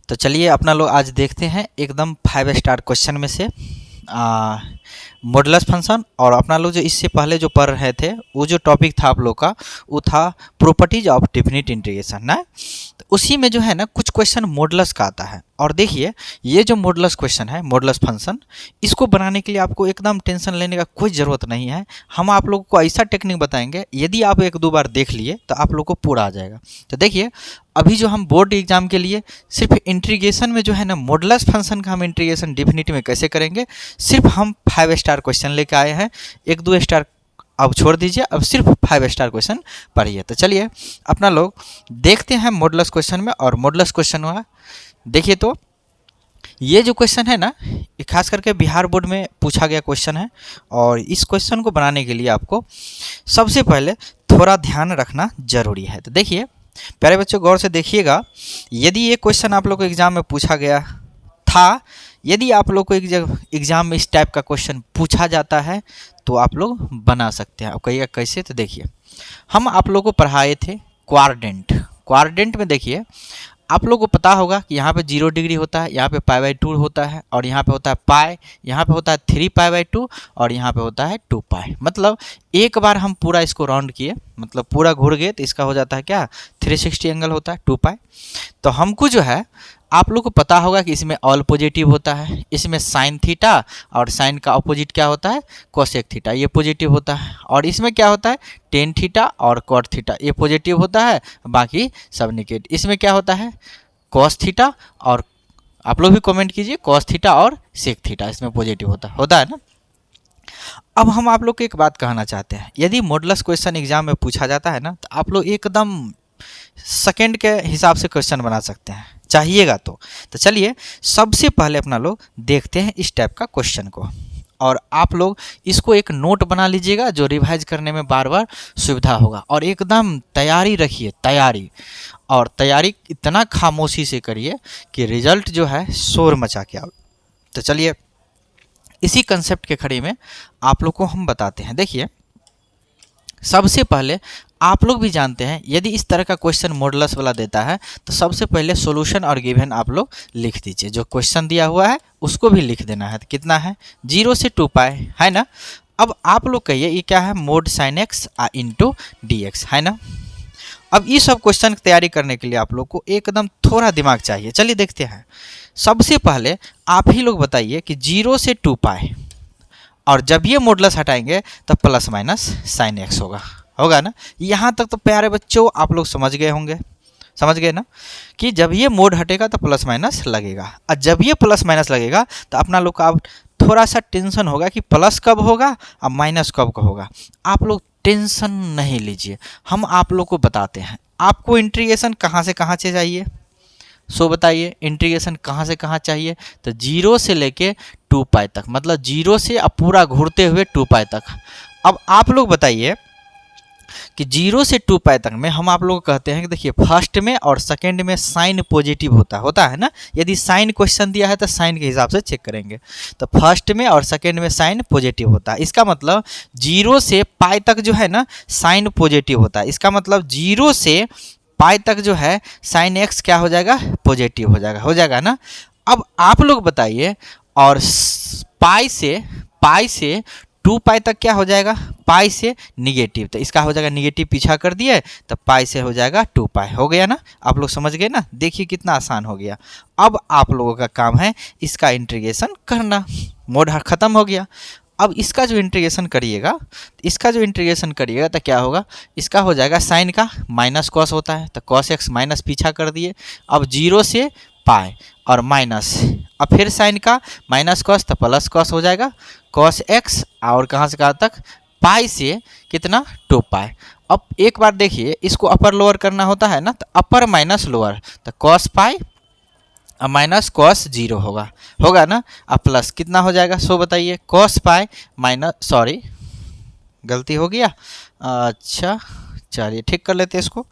तो चलिए अपना लोग आज देखते हैं एकदम 5 स्टार क्वेश्चन में से मॉडुलस फंक्शन। और अपना लोग जो इससे पहले जो पढ़ रहे थे वो जो टॉपिक था आप लोग का वो था प्रॉपर्टीज ऑफ डेफिनिट इंटीग्रेशन ना। तो उसी में जो है ना कुछ क्वेश्चन मॉडुलस का आता है। और देखिए ये जो मॉडुलस क्वेश्चन है, मॉडुलस फंक्शन, इसको बनाने के लिए आपको एकदम टेंशन लेने का कोई ज़रूरत नहीं है। हम आप लोगों को ऐसा टेक्निक बताएंगे, यदि आप एक दो बार देख लिए तो आप लोग को पूरा आ जाएगा। तो देखिए अभी जो हम बोर्ड एग्जाम के लिए सिर्फ इंटीग्रेशन में जो है ना मॉडुलस फंक्शन का हम इंटीग्रेशन डेफिनिट में कैसे करेंगे, सिर्फ हम 5 स्टार क्वेश्चन लेके आए हैं। 1-2 स्टार अब छोड़ दीजिए, अब सिर्फ 5 स्टार क्वेश्चन पढ़िए। तो चलिए अपना लोग देखते हैं मॉडुलस क्वेश्चन में। और मॉडुलस क्वेश्चन हुआ देखिए, तो ये जो क्वेश्चन है ना ये खास करके बिहार बोर्ड में पूछा गया क्वेश्चन है। और इस क्वेश्चन को बनाने के लिए आपको सबसे पहले थोड़ा ध्यान रखना जरूरी है। तो देखिए प्यारे बच्चों गौर से देखिएगा, यदि ये क्वेश्चन आप लोग को एग्जाम में पूछा गया था, यदि आप लोग को एग्जाम में इस टाइप का क्वेश्चन पूछा जाता है तो आप लोग बना सकते हैं। अब कहिएगा कैसे, तो देखिए हम आप लोग को पढ़ाए थे क्वाड्रेंट में देखिए आप लोग को पता होगा कि यहाँ पे 0 डिग्री होता है, यहाँ पे π/2 होता है, और यहाँ पे होता है पाई, यहाँ पे होता है 3π/2, और यहाँ पे होता है 2π। मतलब एक बार हम पूरा इसको राउंड किए, मतलब पूरा घुर गए तो इसका हो जाता है क्या 360 एंगल होता है 2π। तो हमको जो है आप लोग को पता होगा कि इसमें ऑल पॉजिटिव होता है, इसमें साइन थीटा, और साइन का अपोजिट क्या होता है कोसेक थीटा, ये पॉजिटिव होता है। और इसमें क्या होता है टेन थीटा और कॉट थीटा, ये पॉजिटिव होता है, बाकी सब निगेटिव। इसमें क्या होता है कॉस थीटा, और आप लोग भी कमेंट कीजिए कॉस थीटा और सेक थीटा, इसमें पॉजिटिव होता है ना। अब हम आप लोग को एक बात कहना चाहते हैं, यदि मॉडुलस क्वेश्चन एग्जाम में पूछा जाता है ना तो आप लोग एकदम सेकंड के हिसाब से क्वेश्चन बना सकते हैं चाहिएगा तो चलिए सबसे पहले अपना लोग देखते हैं इस टाइप का क्वेश्चन को। और आप लोग इसको एक नोट बना लीजिएगा जो रिवाइज करने में बार बार सुविधा होगा। और एकदम तैयारी रखिए, तैयारी इतना खामोशी से करिए कि रिजल्ट जो है शोर मचा के आओ। तो चलिए इसी कंसेप्ट के खड़ी में आप लोग को हम बताते हैं। देखिए सबसे पहले आप लोग भी जानते हैं यदि इस तरह का क्वेश्चन मॉडुलस वाला देता है तो सबसे पहले सॉल्यूशन और गिवन आप लोग लिख दीजिए। जो क्वेश्चन दिया हुआ है उसको भी लिख देना है। तो कितना है 0 से 2π है ना। अब आप लोग कहिए ये क्या है mod sine x into dx है ना। अब ये सब क्वेश्चन की तैयारी करने के लिए आप लोग को एकदम थोड़ा दिमाग चाहिए। चलिए देखते हैं। सबसे पहले आप ही लोग बताइए कि 0 से 2π, और जब ये मॉडुलस हटाएंगे तो प्लस माइनस साइन एक्स होगा ना। यहाँ तक तो प्यारे बच्चों आप लोग समझ गए ना कि जब ये मोड हटेगा तो प्लस माइनस लगेगा। और जब ये प्लस माइनस लगेगा तो अपना लोग का थोड़ा सा टेंशन होगा कि प्लस कब होगा और माइनस कब का होगा। आप लोग टेंशन नहीं लीजिए, हम आप लोग को बताते हैं। आपको इंटीग्रेशन कहाँ से कहाँ से चाहिए सो बताइए, इंटीग्रेशन कहाँ से कहाँ चाहिए। तो 0 से लेके 2π तक, मतलब 0 से अब पूरा घूरते हुए 2π तक। अब आप लोग बताइए कि 0 से 2π तक में हम आप लोग को कहते हैं कि देखिए फर्स्ट में और सेकंड में साइन पॉजिटिव होता है ना। यदि साइन क्वेश्चन दिया है तो साइन के हिसाब से चेक करेंगे। तो फर्स्ट में और सेकंड में साइन पॉजिटिव होता है। इसका मतलब 0 से π तक जो है ना साइन पॉजिटिव होता है। इसका मतलब 0 से π तक जो है साइन एक्स क्या हो जाएगा पॉजिटिव हो जाएगा ना। अब आप लोग बताइए, और पाई से 2π तक क्या हो जाएगा पाई से निगेटिव, तो इसका हो जाएगा निगेटिव पीछा कर दिए तो पाई से हो जाएगा 2π। हो गया ना, आप लोग समझ गए ना। देखिए कितना आसान हो गया। अब आप लोगों का काम है इसका इंटीग्रेशन करना। मोड खत्म हो गया। अब इसका जो इंटीग्रेशन करिएगा तो क्या होगा, इसका हो जाएगा साइन का माइनस कॉस होता है तो कॉस एक्स माइनस पीछा कर दिए। अब 0 से π और माइनस, अब फिर साइन का माइनस कॉस तो प्लस कॉस हो जाएगा कॉस एक्स, और कहाँ से कहाँ तक पाई से कितना 2π। अब एक बार देखिए इसको अपर लोअर करना होता है ना, तो अपर माइनस लोअर तो कॉस पाई और माइनस कॉस 0 होगा ना। अब प्लस कितना हो जाएगा सो बताइए कॉस पाई माइनस, सॉरी गलती हो गया, अच्छा चलिए ठीक कर लेते हैं इसको।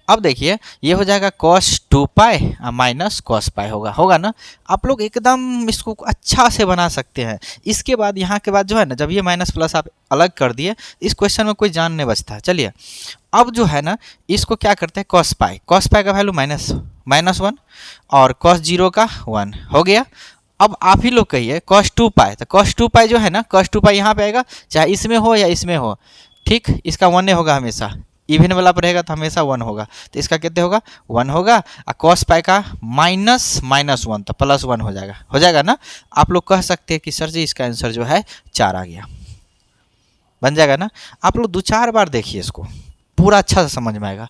अब देखिए ये हो जाएगा cos 2π माइनस cos π होगा ना। आप लोग एकदम इसको अच्छा से बना सकते हैं। इसके बाद यहाँ के बाद जो है ना जब ये माइनस प्लस आप अलग कर दिए इस क्वेश्चन में कोई जान नहीं बचता है। चलिए अब जो है ना इसको क्या करते हैं cos π का वैल्यू -1 और cos 0 का 1 हो गया। अब आप ही लोग कहिए cos 2 पाई, तो cos 2 पाई जो है ना, cos 2 पाई यहाँ पे आएगा, चाहे इसमें हो या इसमें हो, ठीक, इसका 1 होगा हमेशा, इवन वाला पर रहेगा तो हमेशा 1 होगा, तो इसका कितने होगा 1 होगा। और cos पाई का -1 तो +1 हो जाएगा ना। आप लोग कह सकते हैं कि सर जी इसका आंसर जो है 4 आ गया, बन जाएगा ना। आप लोग 2-4 बार देखिए इसको, पूरा अच्छा से समझ में आएगा।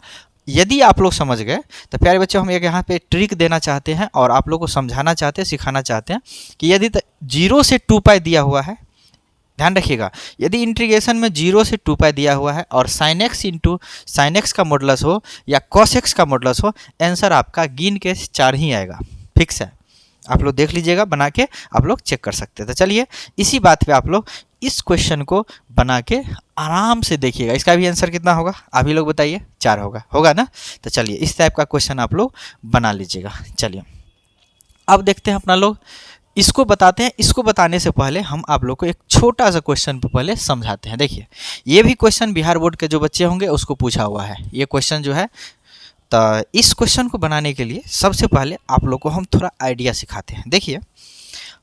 यदि आप लोग समझ गए तो प्यारे बच्चों, हम एक यहाँ पे ट्रिक देना चाहते हैं और आप लोग को समझाना चाहते हैं, सिखाना चाहते हैं कि यदि 0 से 2 पाई दिया हुआ है, ध्यान रखिएगा, यदि इंटीग्रेशन में 0 से 2 पाई दिया हुआ है और sin x into sine x का मॉडुलस हो या cos x का मॉडुलस हो, आंसर आपका गिन के 4 ही आएगा, फिक्स है। आप लोग देख लीजिएगा, बना के आप लोग चेक कर सकते हैं। तो चलिए इसी बात पे आप लोग इस क्वेश्चन को बना के आराम से देखिएगा, इसका भी आंसर कितना होगा आप ही लोग बताइए, 4 होगा ना। तो चलिए इस टाइप का क्वेश्चन आप लोग बना लीजिएगा। चलिए अब देखते हैं अपना लोग, इसको बताते हैं। इसको बताने से पहले हम आप लोग को एक छोटा सा क्वेश्चन पे पहले समझाते हैं। देखिए ये भी क्वेश्चन बिहार बोर्ड के जो बच्चे होंगे उसको पूछा हुआ है ये क्वेश्चन जो है। तो इस क्वेश्चन को बनाने के लिए सबसे पहले आप लोग को हम थोड़ा आइडिया सिखाते हैं। देखिए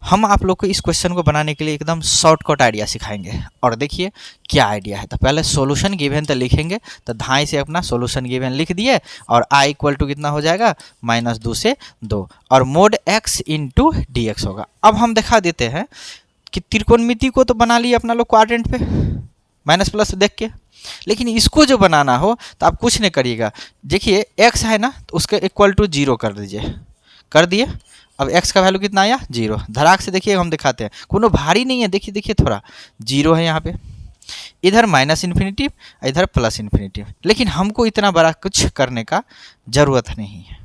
हम आप लोग को इस क्वेश्चन को बनाने के लिए एकदम शॉर्टकट आइडिया सिखाएंगे, और देखिए क्या आइडिया है। तो पहले सॉल्यूशन गिवन तो लिखेंगे, तो धाई से अपना सॉल्यूशन गिवन लिख दिए, और i इक्वल टू कितना हो जाएगा -2 से 2, और mode x into D x होगा। अब हम दिखा देते हैं कि त्रिकोणमिति को तो बना लिए अपना लोग क्वाड्रेंट पे माइनस प्लस देख के, लेकिन इसको जो बनाना हो तो आप कुछ नहीं करिएगा। देखिए x है ना, तो उसके इक्वल टू 0 कर दीजिए, कर दिए। अब x का वैल्यू कितना आया 0, धड़ाक से देखिए हम दिखाते हैं, कोनो भारी नहीं है, देखिए देखिए थोड़ा 0 है यहाँ पे, इधर -इन्फिनिटी इधर +इन्फिनिटी, लेकिन हमको इतना बड़ा कुछ करने का ज़रूरत नहीं है।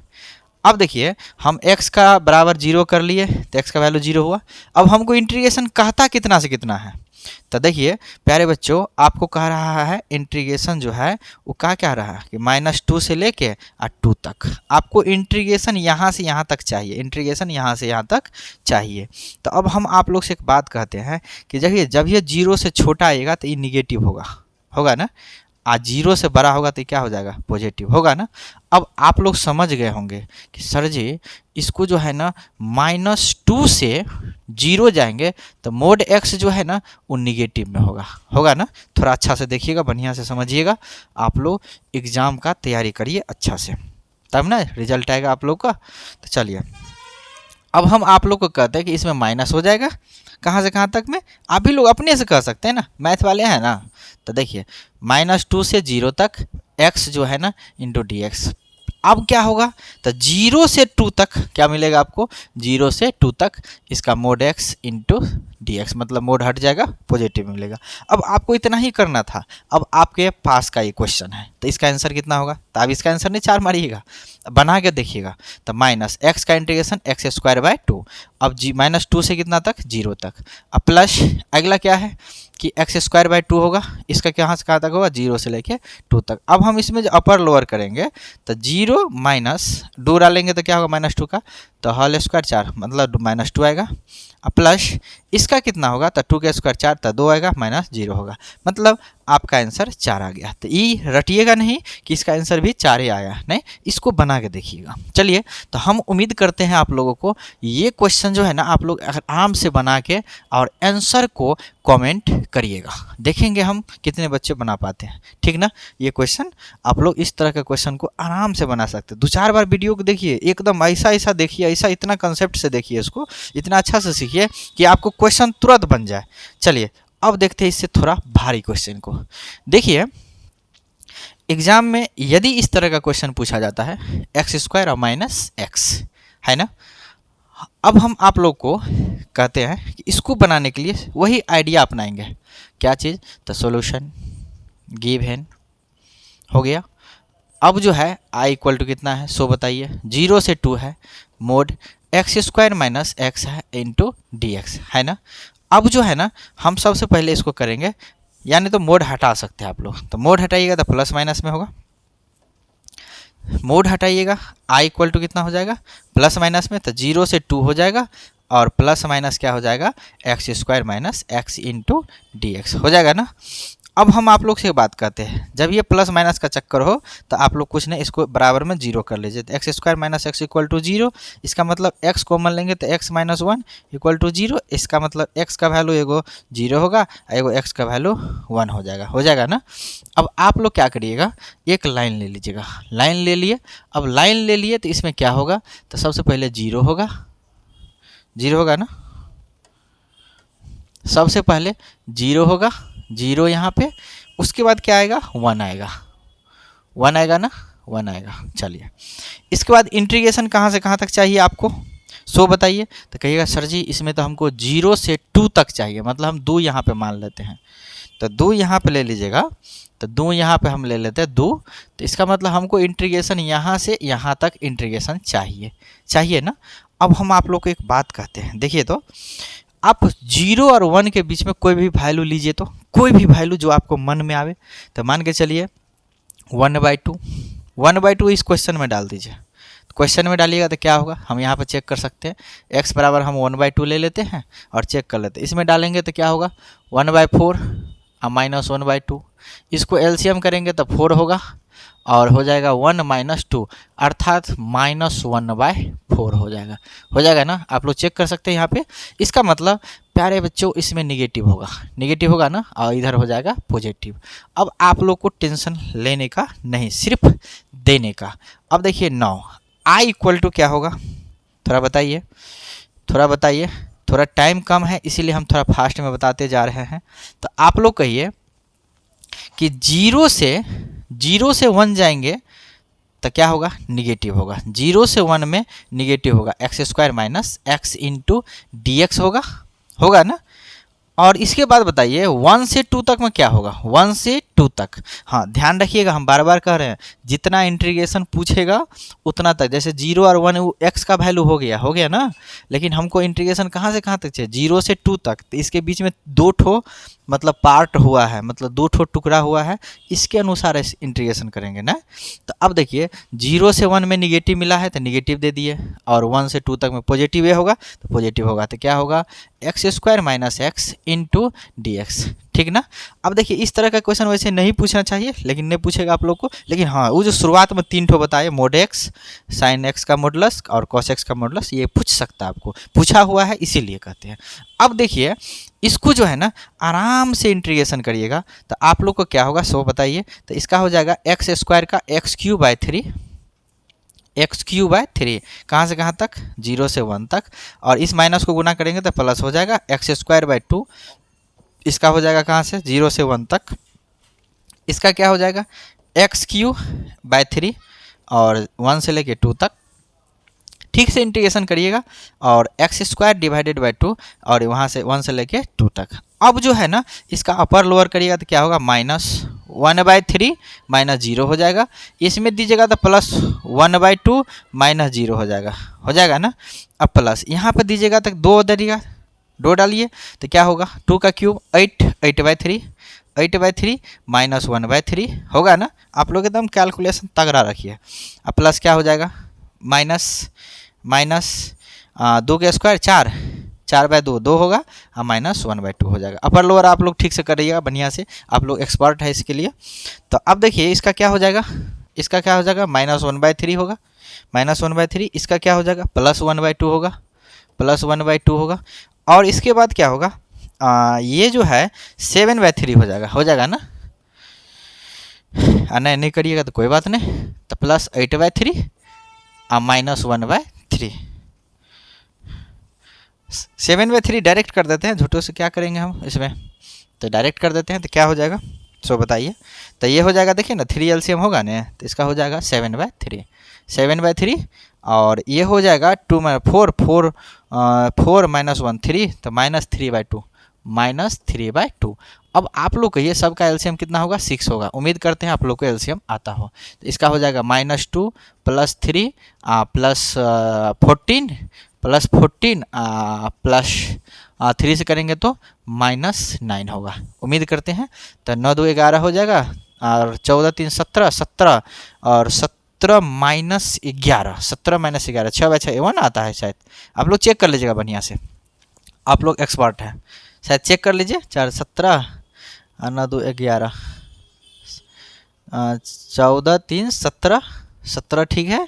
अब देखिए हम x का बराबर 0 कर लिए, तो x का वैल्यू 0 हुआ। अब हमको इंटीग्रेशन कहता कितना से कितना है, तो देखिए प्यारे बच्चों आपको कह रहा है इंटीग्रेशन जो है वो क्या कह रहा है कि -2 से लेके 2 तक आपको इंटीग्रेशन यहाँ से यहाँ तक चाहिए, इंटीग्रेशन यहाँ से यहाँ तक चाहिए। तो अब हम आप लोग से एक बात कहते हैं कि जब ये 0 से छोटा आएगा तो ये निगेटिव होगा ना, आज 0 से बड़ा होगा तो क्या हो जाएगा पॉजिटिव होगा ना। अब आप लोग समझ गए होंगे कि सर जी इसको जो है ना -2 से 0 जाएंगे तो मोड x जो है ना वो निगेटिव में होगा ना। थोड़ा अच्छा से देखिएगा, बढ़िया से समझिएगा, आप लोग एग्ज़ाम का तैयारी करिए अच्छा से, तब ना रिजल्ट आएगा आप लोग का। तो चलिए अब हम आप लोग को कहते हैं कि इसमें माइनस हो जाएगा, कहाँ से कहाँ तक में आप भी लोग अपने से कह सकते हैं ना, मैथ वाले हैं ना। तो देखिए -2 से 0 तक x जो है ना इंटू डी एक्स। अब क्या होगा, तो 0 से 2 तक क्या मिलेगा आपको, 0 से 2 तक इसका mode x into D x, मतलब मोड हट जाएगा पॉजिटिव मिलेगा। अब आपको इतना ही करना था। अब आपके पास का ये क्वेश्चन है तो इसका आंसर कितना होगा, तो आप इसका आंसर नहीं 4 मारिएगा, बना के देखिएगा। तो -x का इंटीग्रेशन x²/2, अब -2 से कितना तक 0 तक, अब प्लस अगला क्या है कि x²/2 होगा, इसका कहाँ से कहाँ तक होगा 0 से लेके 2 तक। अब हम इसमें जो अपर लोअर करेंगे तो 0 - 2 डालेंगे तो क्या होगा -2 का, तो होल स्क्वायर 4 मतलब -2 आएगा, प्लस इसका कितना होगा तो 2 का स्क्वायर 4 तो 2 आएगा, -0 होगा, मतलब आपका आंसर 4 आ गया। तो ये रटिएगा नहीं कि इसका आंसर भी 4 ही आया, नहीं, इसको बना के देखिएगा। चलिए तो हम उम्मीद करते हैं आप लोगों को ये क्वेश्चन जो है ना आप लोग आराम से बना के और आंसर को कमेंट करिएगा, देखेंगे हम कितने बच्चे बना पाते हैं, ठीक ना। ये क्वेश्चन आप लोग इस तरह के क्वेश्चन को आराम से बना सकते हैं। 2-4 बार वीडियो को देखिए, एकदम ऐसा देखिए, ऐसा इतना कंसेप्ट से देखिए, इसको इतना अच्छा से सीखिए कि आपको क्वेश्चन तुरंत बन जाए। चलिए अब देखते हैं इससे थोड़ा भारी क्वेश्चन को। देखिए एग्जाम में यदि इस तरह का क्वेश्चन पूछा जाता है x² और -x है ना, अब हम आप लोग को कहते हैं कि इसको बनाने के लिए वही आइडिया अपनाएंगे, क्या चीज़, तो सॉल्यूशन गिवन हो गया। अब जो है i इक्वल टू कितना है सो बताइए, 0 से 2 है, मोड x² - x है इंटू डी एक्स है ना। अब जो है ना हम सबसे पहले इसको करेंगे, यानी तो मोड हटा सकते हैं आप लोग, तो मोड हटाइएगा तो प्लस माइनस में होगा, मोड हटाइएगा i इक्वल टू कितना हो जाएगा प्लस माइनस में, तो 0 से 2 हो जाएगा, और प्लस माइनस क्या हो जाएगा x² - x into D x हो जाएगा ना। अब हम आप लोग से बात करते हैं, जब ये प्लस माइनस का चक्कर हो तो आप लोग कुछ नहीं, इसको बराबर में जीरो कर लीजिए। तो x square minus x equal to zero, इसका मतलब एक्स कॉमन लेंगे तो x minus one equal to zero. इसका मतलब एक्स का वैल्यू एगो जीरो होगा, एगो एक्स का वैल्यू वन हो जाएगा ना। अब आप लोग क्या करिएगा, एक लाइन ले लीजिएगा, लाइन ले लिए। अब लाइन ले लिए तो इसमें क्या होगा, तो सबसे पहले जीरो होगा, जीरो होगा ना, सबसे पहले जीरो होगा, जीरो यहाँ पे। उसके बाद क्या आएगा, वन आएगा, वन आएगा ना, वन आएगा। चलिए, इसके बाद इंटीग्रेशन कहाँ से कहाँ तक चाहिए आपको, सो बताइए। तो कहिएगा सर जी इसमें तो हमको 0 से 2 तक चाहिए, मतलब हम 2 यहाँ पे मान लेते हैं। तो 2 यहाँ पे ले लीजिएगा, तो 2 यहाँ पे हम ले लेते हैं 2। तो इसका मतलब हमको इंटीग्रेशन यहाँ से यहाँ तक इंटीग्रेशन चाहिए ना। अब हम आप लोग को एक बात कहते हैं, देखिए तो आप 0 और 1 के बीच में कोई भी वैल्यू लीजिए, तो कोई भी वैल्यू जो आपको मन में आवे। तो मान के चलिए 1/2, 1/2 इस क्वेश्चन में डाल दीजिए। क्वेश्चन में डालिएगा तो क्या होगा, हम यहाँ पर चेक कर सकते हैं। x बराबर हम 1/2 ले लेते हैं और चेक कर लेते हैं। इसमें डालेंगे तो क्या होगा, 1/4 माइनस 1/2। इसको एलसीएम करेंगे तो 4 होगा और हो जाएगा 1 माइनस 2, अर्थात -1/4 हो जाएगा ना। आप लोग चेक कर सकते हैं यहाँ पे। इसका मतलब प्यारे बच्चों इसमें निगेटिव होगा ना, और इधर हो जाएगा पॉजिटिव। अब आप लोग को टेंशन लेने का नहीं, सिर्फ देने का। अब देखिए 9 i इक्वल टू क्या होगा, थोड़ा बताइए, थोड़ा टाइम कम है इसीलिए हम थोड़ा फास्ट में बताते जा रहे हैं। तो आप लोग कहिए कि 0 से 1 जाएंगे तो क्या होगा, निगेटिव होगा। 0 से 1 में निगेटिव होगा, x square minus x into D x होगा ना। और इसके बाद बताइए 1 से 2 तक में क्या होगा, 1 से 2 तक। हाँ ध्यान रखिएगा, हम बार बार कह रहे हैं जितना इंटीग्रेशन पूछेगा उतना तक। जैसे 0 और 1 एक्स का वैल्यू हो गया ना, लेकिन हमको इंटीग्रेशन कहाँ से कहाँ तक चाहिए, 0 से 2 तक। तो इसके बीच में 2 ठो मतलब पार्ट हुआ है, मतलब 2 ठो टुकड़ा हुआ है, इसके अनुसार इंटीग्रेशन करेंगे ना। तो अब देखिए 0 से 1 में निगेटिव मिला है तो निगेटिव दे दिए, और 1 से 2 तक में पॉजिटिव ये होगा तो पॉजिटिव होगा। तो क्या होगा, x square minus x into D x, ठीक ना। अब देखिए इस तरह का क्वेश्चन वैसे नहीं पूछना चाहिए, लेकिन नहीं पूछेगा आप लोग को। लेकिन हाँ वो जो शुरुआत में 3 ठो बताए, मोड एक्स, साइन एक्स का मॉडुलस और कॉस एक्स का मॉडुलस, ये पूछ सकता है आपको, पूछा हुआ है इसीलिए कहते हैं। अब देखिए इसको जो है ना आराम से इंटीग्रेशन करिएगा तो आप लोग को क्या होगा, सो बताइए। तो इसका हो जाएगा एक्स स्क्वायर का x³/3, x³/3 कहाँ से कहाँ तक, 0 से 1 तक। और इस माइनस को गुना करेंगे तो प्लस हो जाएगा x²/2। इसका हो जाएगा कहाँ से, 0 से 1 तक। इसका क्या हो जाएगा, x³/3 और 1 से लेके 2 तक। ठीक से इंटीग्रेशन करिएगा, और x² / 2 और वहाँ से 1 से लेके 2 तक। अब जो है ना इसका अपर लोअर करिएगा तो क्या होगा, -1/3 -0 हो जाएगा। इसमें दीजिएगा तो +1/2 -0 हो जाएगा ना। अब प्लस यहाँ पर दीजिएगा तो 2 दरिएगा, 2 डालिए तो क्या होगा, 2 का क्यूब 8, 8/3 -1/3 होगा ना। आप लोग एकदम कैलकुलेशन तगड़ा रखिए। अब प्लस क्या हो जाएगा, माइनस 2 का स्क्वायर 4/2 2 होगा, और -1/2 हो जाएगा। अपर लोअर आप लोग ठीक से करिएगा बढ़िया से, आप लोग एक्सपर्ट है इसके लिए। तो अब देखिए इसका क्या हो जाएगा, -1/3 होगा, -1/3। इसका क्या हो जाएगा, +1/2 होगा, और इसके बाद क्या होगा, ये जो है 7/3 हो जाएगा ना। नहीं करिएगा तो कोई बात नहीं। तो +8/3 और -1/3, 7/3 डायरेक्ट कर देते हैं, झूठों से क्या करेंगे हम इसमें, तो डायरेक्ट कर देते हैं। तो क्या हो जाएगा, सो बताइए। तो ये हो जाएगा, देखिए ना 3 LCM होगा ना, तो इसका हो जाएगा 7/3, और ये हो जाएगा 2 4 4 4 -1 3, तो -3/2। अब आप लोग कहिए सबका एलसीएम कितना होगा, 6 होगा। उम्मीद करते हैं आप लोग को एलसीएम आता हो। तो इसका हो जाएगा -2 + 3 +14 +3 से करेंगे तो -9 होगा। उम्मीद करते हैं। तो 9 2 11 हो जाएगा, और 14 3 17 17, और 17 -11 6/6 1 आता है शायद। आप लोग चेक कर लीजिएगा बढ़िया से, आप लोग एक्सपर्ट हैं, शायद चेक कर लीजिए। 4 17 आना 2 11, 14 3 17, 17 ठीक है,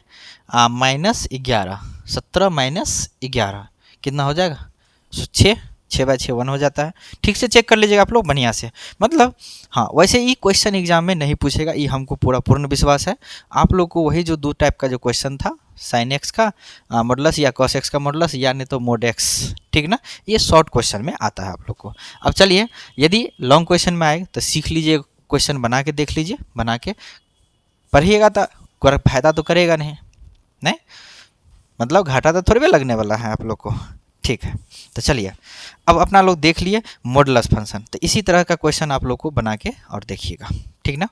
-11, 17 -11 कितना हो जाएगा? 6, 6/6 1 हो जाता है। ठीक से चेक कर लीजिएगा आप लोग बढ़िया से। मतलब हाँ, वैसे ये क्वेश्चन एग्जाम में नहीं पूछेगा, ये हमको पूरा पूर्ण विश्वास है। आप लोग को वही जो 2 टाइप का जो क्वेश्चन था, साइन एक्स का मॉडुलस या कॉस एक्स का मॉडुलस, या नहीं तो मोड एक्स, ठीक ना, ये शॉर्ट क्वेश्चन में आता है आप लोग को। अब चलिए, यदि लॉन्ग क्वेश्चन में आए तो सीख लीजिए, क्वेश्चन बना के देख लीजिए, बना के पढ़िएगा तो फायदा तो करेगा नहीं, नहीं मतलब घाटा तो थोड़ी भी लगने वाला है आप लोग को। ठीक है, तो चलिए अब अपना लोग देख लिए मॉडुलस फंक्शन, तो इसी तरह का क्वेश्चन आप लोग को बना के और देखिएगा, ठीक ना।